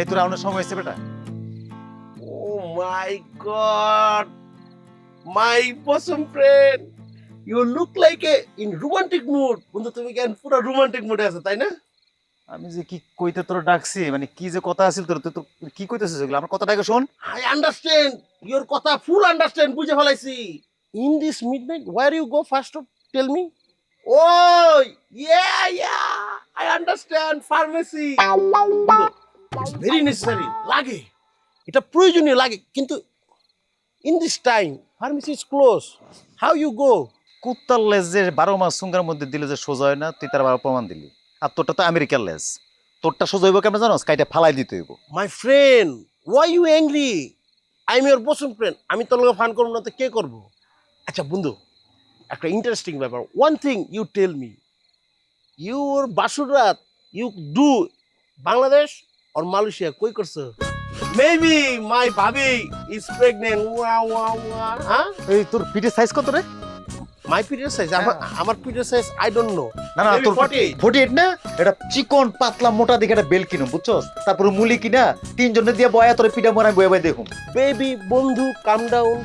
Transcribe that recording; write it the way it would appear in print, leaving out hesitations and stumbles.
এই তোর আমার সময় হয়েছে বেটা। Oh my God, my bosom friend, you look like a in romantic mood. বন্ধু তুমি কেন পুরো রোমান্টিক মুডে আছো তাই না? আমি যে কি কইতে তোর ডাকছি, মানে কি যে কথা আছিল তোর, তুই তো কি কইতেছিস এগুলো? আমার কথাটাকে শোন। I understand your কথা full understand বুঝে ফেলাইছি. In this midnight, where you go first of tell me? Oh, yeah, I understand pharmacy. বন্ধু, it's very necessary. লাগে. এটা প্রয়োজনীয় লাগে কিন্তু in this time pharmacy is closed. How you go? কুত্তার লেজ যে 12 মাস সুঙ্গার মধ্যে দিলে যে সোজা হয় না, তুই তার আবার প্রমাণ দিলি। আর তোরটা তো আমেরিকার লেজ, তোরটা সোজা হইব কেমন জানোস? কাইটা ফালাই দিতে হইব। My friend, why you angry? I'm your bosom friend. আমি তোর লগে ফান করব না তো কে করব? আচ্ছা বন্ধু, একটা ইন্টারেস্টিং ব্যাপার. One thing you tell me. Your বাসুরাত you do Bangladesh or Malaysia কই করছো? Maybe my baby is pregnant. Wow. হ্যাঁ? এই তোর পিঠের সাইজ কত রে? My period size. আমার period size I don't know. না না, Maybe তোর 48. 48 না, এটা চিকন পাতলা মোটা দিকে একটা বেল কিনো, বুঝছস? তারপরে মুলি কিনা তিনজনে দিয়ে বয়া তোর পিঠা মরাই বয়া বয়া দেখুম। Baby বন্ধু calm down.